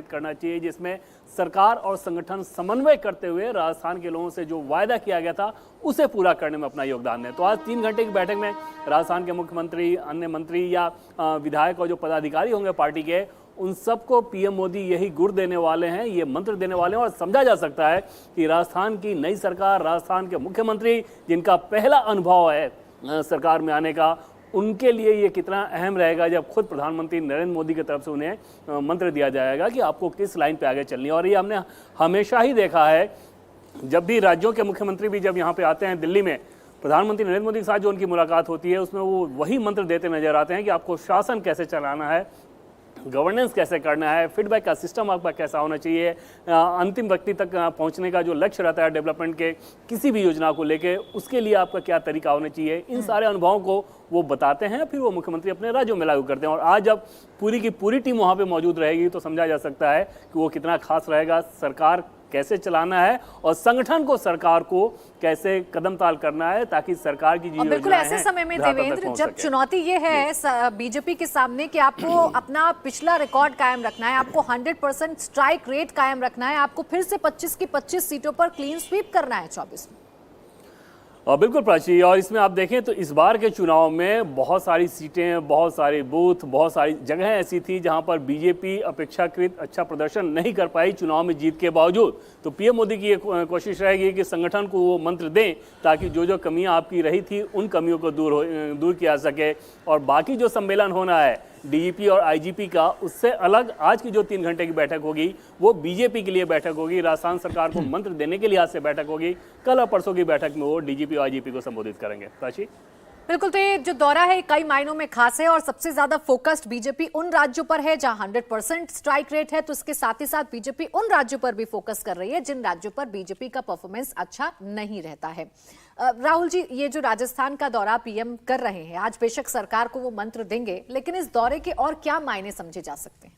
करना चाहिए, जिसमें सरकार और संगठन समन्वय करते हुए राजस्थान के लोगों से जो वायदा किया गया था उसे पूरा करने में अपना योगदान दें। तो आज 3 घंटे की बैठक में राजस्थान के मुख्यमंत्री, अन्य मंत्री या विधायक और जो पदाधिकारी होंगे पार्टी के, उन सबको पीएम मोदी यही गुर देने वाले हैं, ये मंत्र देने वाले हैं। और समझा जा सकता है कि राजस्थान की नई सरकार, राजस्थान के मुख्यमंत्री जिनका पहला अनुभव है सरकार में आने का, उनके लिए ये कितना अहम रहेगा जब खुद प्रधानमंत्री नरेंद्र मोदी की तरफ से उन्हें मंत्र दिया जाएगा कि आपको किस लाइन पे आगे चलनी है। और ये हमने हमेशा ही देखा है, जब भी राज्यों के मुख्यमंत्री भी जब यहाँ पे आते हैं दिल्ली में, प्रधानमंत्री नरेंद्र मोदी के साथ जो उनकी मुलाकात होती है उसमें वो वही मंत्र देते नजर आते हैं कि आपको शासन कैसे चलाना है, गवर्नेंस कैसे करना है, फीडबैक का सिस्टम आपका कैसा होना चाहिए, अंतिम व्यक्ति तक पहुंचने का जो लक्ष्य रहता है डेवलपमेंट के किसी भी योजना को लेके, उसके लिए आपका क्या तरीका होना चाहिए, इन सारे अनुभवों को वो बताते हैं, फिर वो मुख्यमंत्री अपने राज्यों में लागू करते हैं। और आज जब पूरी की पूरी टीम वहाँ पे मौजूद रहेगी तो समझा जा सकता है कि वो कितना खास रहेगा, सरकार कैसे चलाना है और संगठन को, सरकार को कैसे कदम ताल करना है ताकि सरकार की और बिल्कुल ऐसे समय में देवेंद्र, जब चुनौती ये है बीजेपी के सामने कि आपको अपना पिछला रिकॉर्ड कायम रखना है, आपको 100% स्ट्राइक रेट कायम रखना है, आपको फिर से 25 की 25 सीटों पर क्लीन स्वीप करना है 24 में। बिल्कुल प्राची, और इसमें आप देखें तो इस बार के चुनाव में बहुत सारी सीटें, बहुत सारे बूथ, बहुत सारी जगह ऐसी थी जहां पर बीजेपी अपेक्षाकृत अच्छा प्रदर्शन नहीं कर पाई चुनाव में जीत के बावजूद। तो पीएम मोदी की ये कोशिश रहेगी कि संगठन को वो मंत्र दें ताकि जो जो कमियां आपकी रही थी उन कमियों को दूर किया सके। और बाकी जो सम्मेलन होना है डीजीपी और आईजीपी का, उससे अलग आज की जो 3 घंटे की बैठक होगी वो बीजेपी के लिए बैठक होगी, राजस्थान सरकार को मंत्र देने के लिहाज से बैठक होगी। कल और परसों की बैठक में वो डीजीपी और आईजीपी को संबोधित करेंगे। प्राची, बिल्कुल, तो ये जो दौरा है कई मायनों में खास है और सबसे ज्यादा फोकस्ड बीजेपी उन राज्यों पर है जहां 100% स्ट्राइक रेट है, तो इसके साथ ही साथ बीजेपी उन राज्यों पर भी फोकस कर रही है जिन राज्यों पर बीजेपी का परफॉर्मेंस अच्छा नहीं रहता है। राहुल जी, ये जो राजस्थान का दौरा पीएम कर रहे हैं आज, बेशक सरकार को वो मंत्र देंगे, लेकिन इस दौरे के और क्या मायने समझे जा सकते हैं?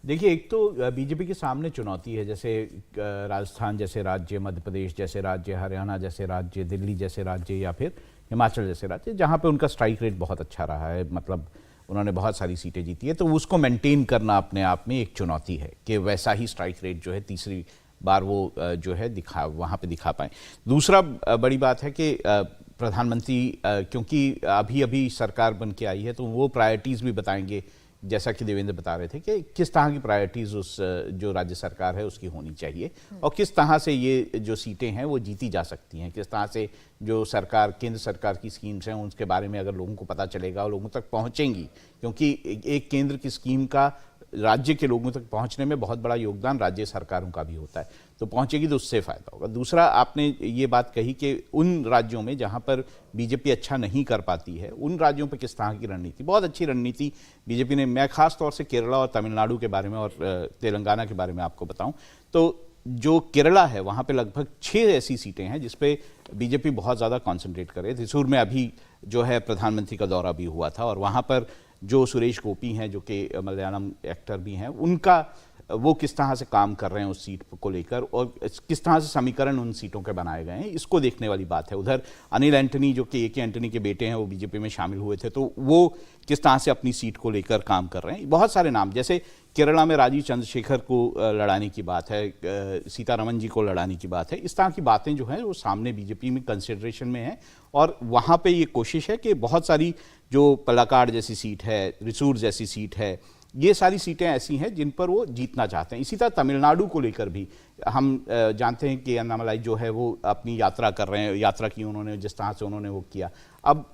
देखिए, एक तो बीजेपी के सामने चुनौती है, जैसे राजस्थान जैसे राज्य, मध्य प्रदेश जैसे राज्य, हरियाणा जैसे राज्य, दिल्ली जैसे राज्य या फिर हिमाचल जैसे राज्य, जहाँ पे उनका स्ट्राइक रेट बहुत अच्छा रहा है, मतलब उन्होंने बहुत सारी सीटें जीती है, तो उसको मेंटेन करना अपने आप में एक चुनौती है कि वैसा ही स्ट्राइक रेट जो है तीसरी बार वो जो है वहाँ पे दिखा पाए। दूसरा बड़ी बात है कि प्रधानमंत्री क्योंकि अभी अभी सरकार बन के आई है तो वो प्रायोरिटीज़ भी बताएंगे, जैसा कि देवेंद्र बता रहे थे कि किस तरह की प्रायोरिटीज़ उस जो राज्य सरकार है उसकी होनी चाहिए और किस तरह से ये जो सीटें हैं वो जीती जा सकती हैं, किस तरह से जो सरकार, केंद्र सरकार की स्कीम्स हैं उनके बारे में अगर लोगों को पता चलेगा और लोगों तक पहुंचेंगी, क्योंकि एक केंद्र की स्कीम का राज्य के लोगों तक पहुंचने में बहुत बड़ा योगदान राज्य सरकारों का भी होता है, तो पहुंचेगी तो उससे फ़ायदा होगा। दूसरा, आपने ये बात कही कि उन राज्यों में जहां पर बीजेपी अच्छा नहीं कर पाती है, उन राज्यों पर किस तरह की रणनीति, बहुत अच्छी रणनीति बीजेपी ने, मैं खास तौर से केरला और तमिलनाडु के बारे में और तेलंगाना के बारे में आपको बताऊं तो जो केरला है वहाँ पे लगभग 6 ऐसी सीटें हैं जिसपे बीजेपी बहुत ज़्यादा कॉन्सेंट्रेट करे। त्रिशूर में अभी जो है प्रधानमंत्री का दौरा भी हुआ था और वहाँ पर जो सुरेश गोपी हैं जो कि मलयालम एक्टर भी हैं, उनका वो किस तरह से काम कर रहे हैं उस सीट को लेकर और किस तरह से समीकरण उन सीटों के बनाए गए हैं, इसको देखने वाली बात है। उधर अनिल एंटनी जो कि ए.के. एंटनी के बेटे हैं, वो बीजेपी में शामिल हुए थे, तो वो किस तरह से अपनी सीट को लेकर काम कर रहे हैं। बहुत सारे नाम, जैसे केरला में राजीव चंद्रशेखर को लड़ाने की बात है, सीतारमन जी को लड़ाने की बात है, इस तरह की बातें जो हैं वो सामने बीजेपी में कंसिडरेशन में है और वहाँ पे ये कोशिश है कि बहुत सारी जो पलाकाड़ जैसी सीट है, रिसूर जैसी सीट है, ये सारी सीटें ऐसी हैं जिन पर वो जीतना चाहते हैं। इसी तरह तमिलनाडु को लेकर भी हम जानते हैं कि अन्नामलाई जो है वो अपनी यात्रा कर रहे हैं, यात्रा की उन्होंने, जिस तरह से उन्होंने वो किया। अब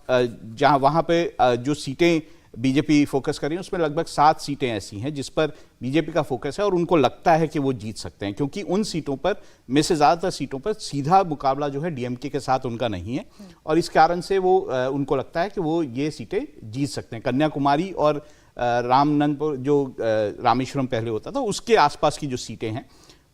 जहाँ वहाँ पे जो सीटें बीजेपी फोकस कर रही है उसमें लगभग 7 सीटें ऐसी हैं जिस पर बीजेपी का फोकस है और उनको लगता है कि वो जीत सकते हैं, क्योंकि उन सीटों पर में से ज़्यादातर सीटों पर सीधा मुकाबला जो है डीएमके के साथ उनका नहीं है और इस कारण से वो उनको लगता है कि वो ये सीटें जीत सकते हैं। कन्याकुमारी और रामनंदपुर, जो रामेश्वरम पहले होता था, उसके आसपास की जो सीटें हैं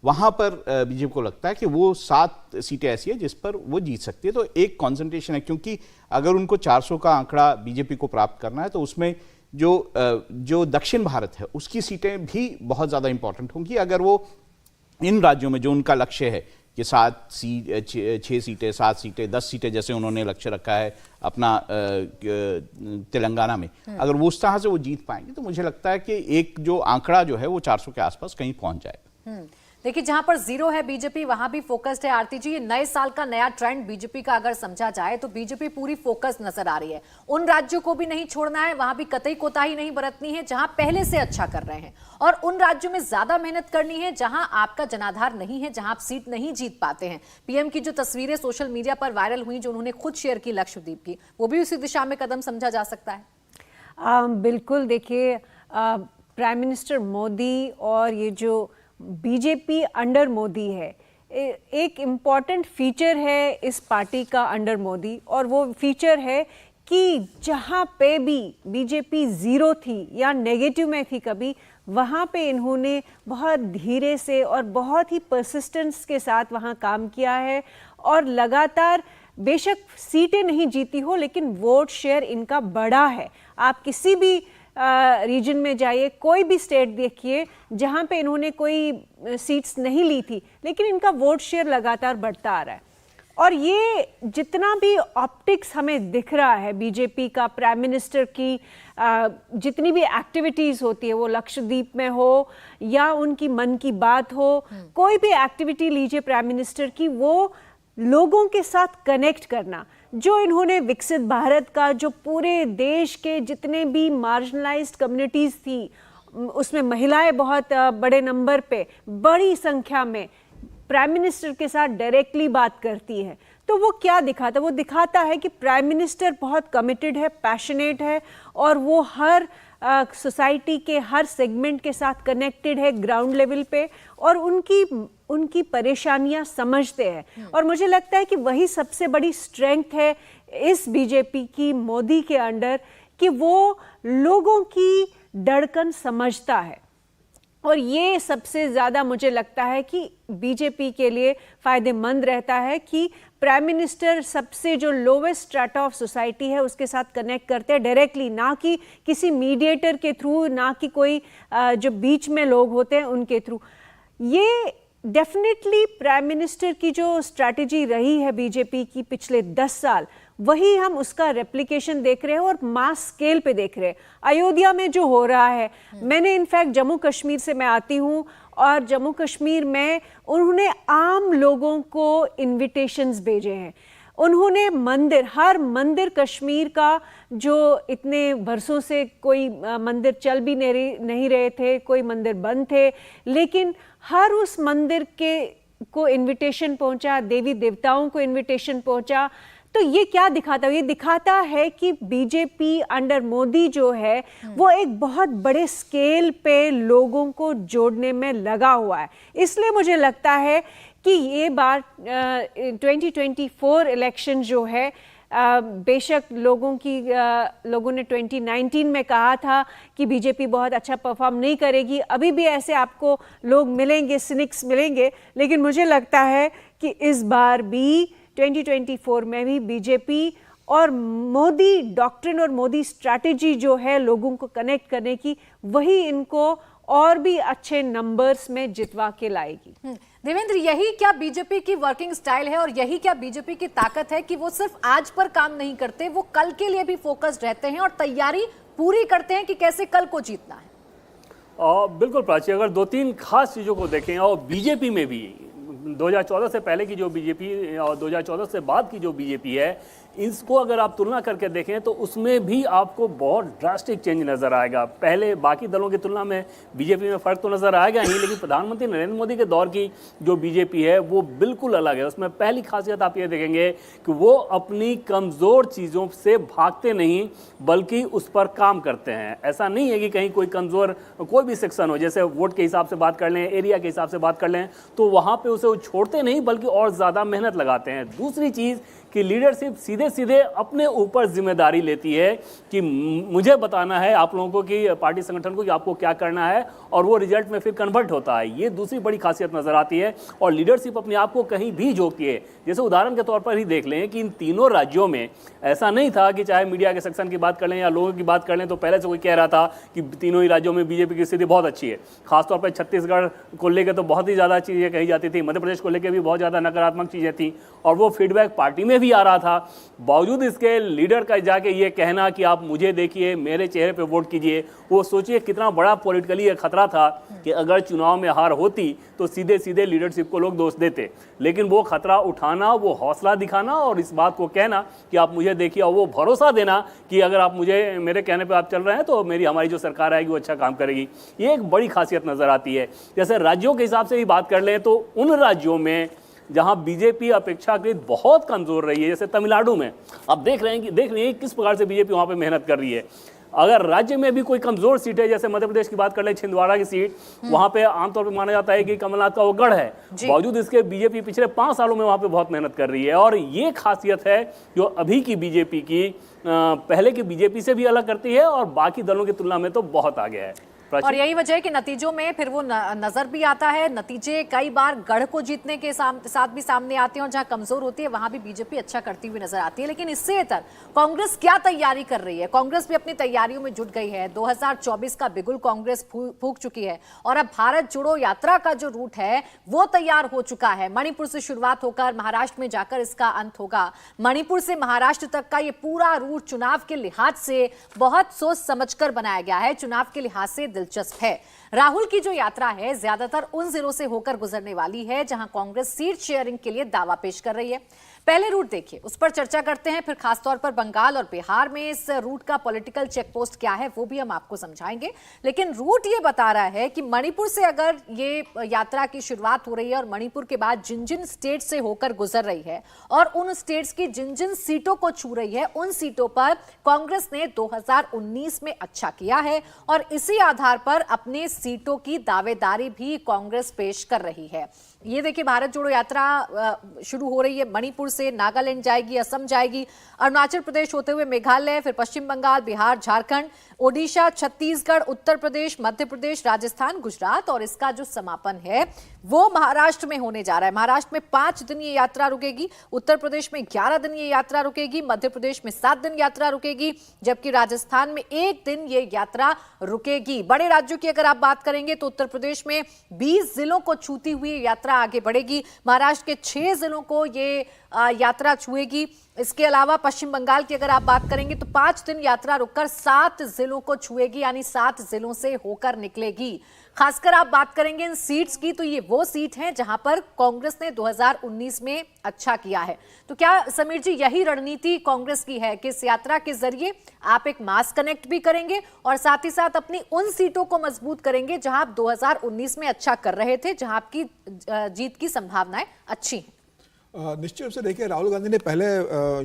वहाँ पर बीजेपी को लगता है कि वो 7 सीटें ऐसी है जिस पर वो जीत सकती है। तो एक कॉन्सेंट्रेशन है, क्योंकि अगर उनको 400 का आंकड़ा बीजेपी को प्राप्त करना है तो उसमें जो दक्षिण भारत है उसकी सीटें भी बहुत ज़्यादा इंपॉर्टेंट होंगी। अगर वो इन राज्यों में जो उनका लक्ष्य है कि 6 सीटें, 7 सीटें, 10 सीटें जैसे उन्होंने लक्ष्य रखा है अपना तेलंगाना में, अगर वो उस तरह से वो जीत पाएंगे तो मुझे लगता है कि एक जो आंकड़ा जो है वो 400 के आसपास कहीं पहुंच जाएगा। देखिए, जहां पर 0 है बीजेपी वहां भी फोकस्ड है। आरती जी, ये नए साल का नया ट्रेंड बीजेपी का अगर समझा जाए तो बीजेपी पूरी फोकस नजर आ रही है। उन राज्यों को भी नहीं छोड़ना है, वहां भी कतई कोताही नहीं बरतनी है जहां पहले से अच्छा कर रहे हैं, और उन राज्यों में ज्यादा मेहनत करनी है जहां आपका जनाधार नहीं है, जहां आप सीट नहीं जीत पाते हैं। पीएम की जो तस्वीरें सोशल मीडिया पर वायरल हुई, जो उन्होंने खुद शेयर की लक्षद्वीप की, वो भी उसी दिशा में कदम समझा जा सकता है। बिल्कुल। देखिए, प्राइम मिनिस्टर मोदी और ये जो बीजेपी अंडर मोदी है, एक इम्पॉर्टेंट फीचर है इस पार्टी का अंडर मोदी, और वो फीचर है कि जहाँ पे भी बीजेपी 0 थी या नेगेटिव में थी कभी, वहाँ पे इन्होंने बहुत धीरे से और बहुत ही परसिस्टेंस के साथ वहाँ काम किया है, और लगातार बेशक सीटें नहीं जीती हो लेकिन वोट शेयर इनका बड़ा है। आप किसी भी रीजन में जाइए, कोई भी स्टेट देखिए जहाँ पे इन्होंने कोई सीट्स नहीं ली थी, लेकिन इनका वोट शेयर लगातार बढ़ता आ रहा है। और ये जितना भी ऑप्टिक्स हमें दिख रहा है बीजेपी का, प्राइम मिनिस्टर की जितनी भी एक्टिविटीज़ होती है, वो लक्षद्वीप में हो या उनकी मन की बात हो, कोई भी एक्टिविटी लीजिए प्राइम मिनिस्टर की, वो लोगों के साथ कनेक्ट करना, जो इन्होंने विकसित भारत का, जो पूरे देश के जितने भी मार्जिनलाइज्ड कम्युनिटीज़ थी, उसमें महिलाएं बहुत बड़े नंबर पे, बड़ी संख्या में प्राइम मिनिस्टर के साथ डायरेक्टली बात करती है, तो वो क्या दिखाता है? वो दिखाता है कि प्राइम मिनिस्टर बहुत कमिटेड है, पैशनेट है, और वो हर सोसाइटी के हर सेगमेंट के साथ कनेक्टेड है ग्राउंड लेवल पे, और उनकी परेशानियां समझते हैं। और मुझे लगता है कि वही सबसे बड़ी स्ट्रेंथ है इस बीजेपी की, मोदी के अंडर, कि वो लोगों की धड़कन समझता है। और ये सबसे ज़्यादा मुझे लगता है कि बीजेपी के लिए फ़ायदेमंद रहता है कि प्राइम मिनिस्टर सबसे जो लोवेस्ट स्ट्रेटा ऑफ सोसाइटी है उसके साथ कनेक्ट करते हैं डायरेक्टली, ना कि किसी मीडिएटर के थ्रू, ना कि कोई जो बीच में लोग होते हैं उनके थ्रू। ये डेफिनेटली प्राइम मिनिस्टर की जो स्ट्रैटेजी रही है बीजेपी की पिछले 10 साल, वही हम उसका रेप्लिकेशन देख रहे हैं और मास स्केल पे देख रहे हैं। अयोध्या में जो हो रहा है, मैंने इनफैक्ट जम्मू कश्मीर से मैं आती हूँ, और जम्मू कश्मीर में उन्होंने आम लोगों को इनविटेशंस भेजे हैं। उन्होंने हर मंदिर कश्मीर का, जो इतने वर्षों से कोई मंदिर चल भी नहीं रहे थे, कोई मंदिर बंद थे, लेकिन हर उस मंदिर को इनविटेशन पहुंचा, देवी देवताओं को इनविटेशन पहुंचा। तो ये क्या दिखाता है? ये दिखाता है कि बीजेपी अंडर मोदी जो है वो एक बहुत बड़े स्केल पे लोगों को जोड़ने में लगा हुआ है। इसलिए मुझे लगता है कि ये बार 2024 इलेक्शन जो है, बेशक लोगों ने 2019 में कहा था कि बीजेपी बहुत अच्छा परफॉर्म नहीं करेगी, अभी भी ऐसे आपको लोग मिलेंगे, सिनिक्स मिलेंगे, लेकिन मुझे लगता है कि इस बार भी 2024 में भी बीजेपी और मोदी डॉक्ट्रिन और मोदी स्ट्रैटेजी जो है लोगों को कनेक्ट करने की, वही इनको और भी अच्छे नंबर्स में जितवा के लाएगी। देवेंद्र, यही क्या बीजेपी की वर्किंग स्टाइल है और यही क्या बीजेपी की ताकत है कि वो सिर्फ आज पर काम नहीं करते, वो कल के लिए भी फोकस्ड रहते हैं और तैयारी पूरी करते हैं कि कैसे कल को जीतना है? और बिल्कुल प्राची, अगर 2-3 खास चीज़ों को देखें, और बीजेपी में भी 2014 से पहले की जो बीजेपी और 2014 से बाद की जो बीजेपी है, इसको अगर आप तुलना करके देखें तो उसमें भी आपको बहुत ड्रास्टिक चेंज नज़र आएगा। पहले बाकी दलों की तुलना में बीजेपी में फ़र्क तो नज़र आएगा ही, लेकिन प्रधानमंत्री नरेंद्र मोदी के दौर की जो बीजेपी है वो बिल्कुल अलग है। उसमें पहली खासियत आप ये देखेंगे कि वो अपनी कमज़ोर चीज़ों से भागते नहीं, बल्कि उस पर काम करते हैं। ऐसा नहीं है कि कहीं कोई कमज़ोर कोई भी सेक्शन हो, जैसे वोट के हिसाब से बात कर लें, एरिया के हिसाब से बात कर लें, तो वहाँ पर उसे वो छोड़ते नहीं बल्कि और ज़्यादा मेहनत लगाते हैं। दूसरी चीज़ कि लीडरशिप सीधे सीधे अपने ऊपर जिम्मेदारी लेती है कि मुझे बताना है आप लोगों को कि पार्टी संगठन को कि आपको क्या करना है, और वो रिजल्ट में फिर कन्वर्ट होता है। ये दूसरी बड़ी खासियत नजर आती है। और लीडरशिप अपने आप को कहीं भी झोंकती है। जैसे उदाहरण के तौर पर ही देख लें कि इन तीनों राज्यों में ऐसा नहीं था कि चाहे मीडिया के सेक्शन की बात कर लें या लोगों की बात कर लें तो पहले से कोई कह रहा था कि तीनों ही राज्यों में बीजेपी की स्थिति बहुत अच्छी है। खासतौर पर छत्तीसगढ़ को लेकर तो बहुत ही ज़्यादा चीज़ें कही जाती थी, मध्य प्रदेश को लेकर भी बहुत ज़्यादा नकारात्मक चीज़ें थी, और वो फीडबैक पार्टी में भी आ रहा था। बावजूद इसके लीडर का जाके ये कहना कि आप मुझे देखिए, मेरे चेहरे पे वोट कीजिए, वो सोचिए कितना बड़ा पॉलिटिकली एक खतरा था कि अगर चुनाव में हार होती तो सीधे सीधे लीडरशिप को लोग दोष देते। लेकिन वो खतरा उठाना, वो हौसला दिखाना और इस बात को कहना कि आप मुझे देखिए, और वो भरोसा देना कि अगर आप मुझे मेरे कहने पे आप चल रहे हैं तो हमारी जो सरकार आएगी वो अच्छा काम करेगी, ये एक बड़ी खासियत नजर आती है। जैसे राज्यों के हिसाब से ही बात कर लें तो उन राज्यों में जहां बीजेपी अपेक्षाकृत बहुत कमजोर रही है, जैसे तमिलनाडु में आप देख रहे हैं किस प्रकार से बीजेपी वहां पे मेहनत कर रही है। अगर राज्य में भी कोई कमजोर सीट है, जैसे मध्य प्रदेश की बात कर ले, छिंदवाड़ा की सीट, वहां पे आमतौर पे माना जाता है कि कमलनाथ का वो गढ़ है। बावजूद इसके बीजेपी पिछले 5 सालों में वहां पे बहुत मेहनत कर रही है, और ये खासियत है जो अभी की बीजेपी की पहले की बीजेपी से भी अलग करती है और बाकी दलों की तुलना में तो बहुत आगे है। और यही वजह है कि नतीजों में फिर वो नजर भी आता है। नतीजे कई बार गढ़ को जीतने के साथ भी सामने आते हैं, और जहां कमजोर होती है वहां भी बीजेपी अच्छा करती हुई नजर आती है। लेकिन इससे इतर कांग्रेस क्या तैयारी कर रही है? कांग्रेस भी अपनी तैयारियों में जुट गई है। 2024 का बिगुल कांग्रेस फूंक चुकी है, और अब भारत जोड़ो यात्रा का जो रूट है वो तैयार हो चुका है। मणिपुर से शुरुआत होकर महाराष्ट्र में जाकर इसका अंत होगा। मणिपुर से महाराष्ट्र तक का ये पूरा रूट चुनाव के लिहाज से बहुत सोच समझकर बनाया गया है, चुनाव के लिहाज से दिलचस्प है। राहुल की जो यात्रा है ज्यादातर उन जिलों से होकर गुजरने वाली है जहां कांग्रेस सीट शेयरिंग के लिए दावा पेश कर रही है। पहले रूट देखिए, उस पर चर्चा करते हैं, फिर खासतौर पर बंगाल और बिहार में इस रूट का पॉलिटिकल चेकपोस्ट क्या है वो भी हम आपको समझाएंगे। लेकिन रूट ये बता रहा है कि मणिपुर से अगर ये यात्रा की शुरुआत हो रही है और मणिपुर के बाद जिन जिन स्टेट से होकर गुजर रही है और उन स्टेट्स की जिन जिन सीटों को छू रही है, उन सीटों पर कांग्रेस ने 2019 में अच्छा किया है, और इसी आधार पर अपने सीटों की दावेदारी भी कांग्रेस पेश कर रही है। ये देखिए, भारत जोड़ो यात्रा शुरू हो रही है, मणिपुर से नागालैंड जाएगी, असम जाएगी, अरुणाचल प्रदेश होते हुए मेघालय, फिर पश्चिम बंगाल, बिहार, झारखंड, ओडिशा, छत्तीसगढ़, उत्तर प्रदेश, मध्य प्रदेश, राजस्थान, गुजरात, और इसका जो समापन है वो महाराष्ट्र में होने जा रहा है। महाराष्ट्र में 5 दिन ये यात्रा रुकेगी, उत्तर प्रदेश में 11 दिन ये यात्रा रुकेगी, मध्य प्रदेश में 7 दिन यात्रा रुकेगी, जबकि राजस्थान में 1 दिन ये यात्रा रुकेगी। बड़े राज्यों की अगर आप बात करेंगे तो उत्तर प्रदेश में 20 जिलों को छूती हुई यात्रा आगे बढ़ेगी, महाराष्ट्र के 6 जिलों को ये यात्रा छुएगी। इसके अलावा पश्चिम बंगाल की अगर आप बात करेंगे तो 5 दिन यात्रा रुककर 7 जिलों को छुएगी, यानी 7 जिलों से होकर निकलेगी। खासकर आप बात करेंगे इन सीट्स की तो ये वो सीट हैं जहां पर कांग्रेस ने 2019 में अच्छा किया है। तो क्या समीर जी यही रणनीति कांग्रेस की है कि इस यात्रा के जरिए आप एक मास कनेक्ट भी करेंगे और साथ ही साथ अपनी उन सीटों को मजबूत करेंगे जहां आप 2019 में अच्छा कर रहे थे, जहां आपकी जीत की संभावनाएं अच्छी हैं? निश्चित रूप से देखिए, राहुल गांधी ने पहले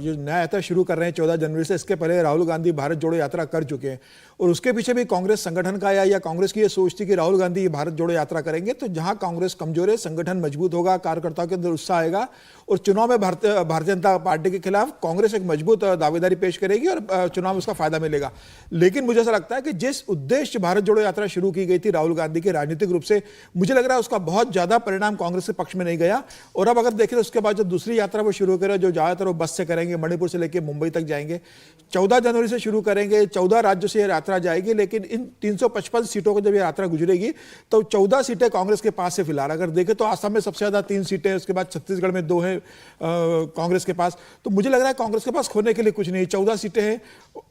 जो नया यात्रा शुरू कर रहे हैं 14 जनवरी से, इसके पहले राहुल गांधी भारत जोड़ो यात्रा कर चुके हैं, और उसके पीछे भी कांग्रेस संगठन का या कांग्रेस की ये सोच थी कि राहुल गांधी भारत जोड़ो यात्रा करेंगे तो जहां कांग्रेस कमजोर है, संगठन मजबूत होगा, कार्यकर्ताओं के अंदर उत्साह आएगा, और चुनाव में भारतीय जनता पार्टी के खिलाफ कांग्रेस एक मजबूत दावेदारी पेश करेगी और चुनाव में उसका फायदा मिलेगा। लेकिन मुझे ऐसा लगता है कि जिस उद्देश्य भारत जोड़ो यात्रा शुरू की गई थी राहुल गांधी की, राजनीतिक रूप से मुझे लग रहा है उसका बहुत ज्यादा परिणाम कांग्रेस के पक्ष में नहीं गया। और अब अगर देखें तो उसके बाद जो दूसरी यात्रा वो शुरू करें, जो ज्यादातर वो बस से करेंगे, मणिपुर से लेकर मुंबई तक जाएंगे, 14 जनवरी से शुरू करेंगे, 14 राज्यों से यात्रा जाएगी। लेकिन इन 355 सीटों को जब ये यात्रा गुजरेगी तो 14 सीटें कांग्रेस के पास से फिलहाल अगर देखें तो असम में सबसे ज्यादा 3 सीटें, उसके बाद छत्तीसगढ़ में 2 हैं कांग्रेस के पास। तो मुझे लग रहा है कांग्रेस के पास खोने के लिए कुछ नहीं, 14 सीटें हैं।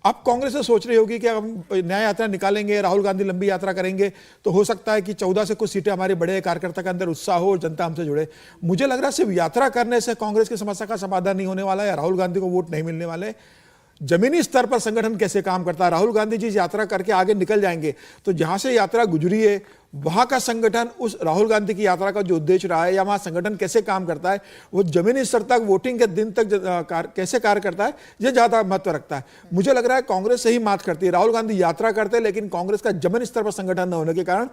अब कांग्रेस से सोच रही होगी कि हम नया यात्रा निकालेंगे, राहुल गांधी लंबी यात्रा करेंगे तो हो सकता है कि 14 से कुछ सीटें हमारे बड़े कार्यकर्ता के अंदर उत्साह हो और जनता हमसे जुड़े। मुझे लग रहा है सिर्फ यात्रा करने से कांग्रेस की समस्या का समाधान नहीं होने वाला है, राहुल गांधी को वोट नहीं मिलने वाले। जमीनी स्तर पर संगठन कैसे काम करता है, राहुल गांधी जी यात्रा करके आगे निकल जाएंगे तो जहां से यात्रा गुजरी है वहां का संगठन उस राहुल गांधी की यात्रा का जो उद्देश्य रहा है या वहां संगठन कैसे काम करता है, वो जमीनी स्तर तक वोटिंग के दिन तक कैसे कार्य करता है, ये ज्यादा महत्व रखता है। मुझे लग रहा है कांग्रेस से ही मात करती है, राहुल गांधी यात्रा करते हैं लेकिन कांग्रेस का जमीनी स्तर पर संगठन न होने के कारण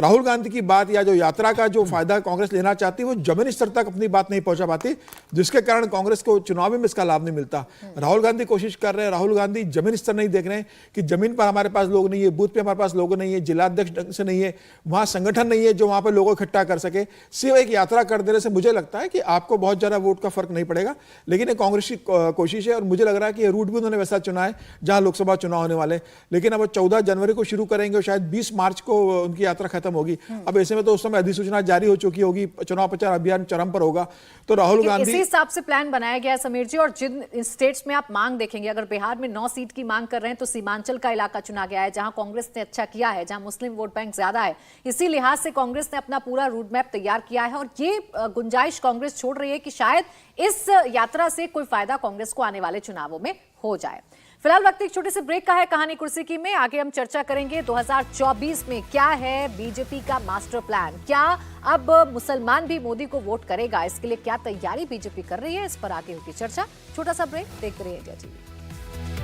राहुल गांधी की बात या जो यात्रा का जो फायदा कांग्रेस लेना चाहती है वो जमीनी स्तर तक अपनी बात नहीं पहुंचा पाती, जिसके कारण कांग्रेस को चुनाव में इसका लाभ नहीं मिलता। राहुल गांधी कोशिश कर रहे हैं, राहुल गांधी जमीनी स्तर नहीं देख रहे हैं कि जमीन पर हमारे पास लोग नहीं है, बूथ पे हमारे पास लोग नहीं है, जिलाध्यक्ष ढंग से नहीं है, वहां संगठन नहीं है जो वहां पर लोगों को इकट्ठा कर सके। सिर्फ एक यात्रा कर देने से मुझे लगता है कि आपको बहुत ज्यादा वोट का फर्क नहीं पड़ेगा, लेकिन ये कांग्रेस की कोशिश है और मुझे लग रहा है कि ये रूट भी उन्होंने वैसा चुना है जहां लोकसभा चुनाव होने वाले। लेकिन अब 14 जनवरी को शुरू करेंगे और शायद 20 मार्च को उनकी यात्रा खत्म होगी। अब ऐसे में तो उस समय अधिसूचना जारी हो चुकी होगी, चुनाव प्रचार अभियान चरम पर होगा, तो राहुल गांधी इसी हिसाब से प्लान बनाया गया है समीर जी। और जिन स्टेट्स में आप मांग देखेंगे, अगर बिहार में 9 सीट की मांग कर रहे हैं तो सीमांचल का इलाका चुना गया है जहां कांग्रेस ने अच्छा किया है, जहां मुस्लिम वोट बैंक ज्यादा है। इसी लिहाज से कांग्रेस ने अपना पूरा रूट मैप तैयार किया है और ये गुंजाइश कांग्रेस छोड़ रही है कि शायद इस यात्रा से कोई फायदा कांग्रेस को आने वाले चुनावों में हो जाए। फिलहाल वक्त एक छोटे से ब्रेक का है कहानी कुर्सी की में। आगे हम चर्चा करेंगे 2024 में क्या है बीजेपी का मास्टर प्लान, क्या अब मुसलमान भी मोदी को वोट करेगा, इसके लिए क्या तैयारी बीजेपी कर रही है, इस पर आगे होगी चर्चा। छोटा सा ब्रेक, देखते रहिए इंडिया टीवी।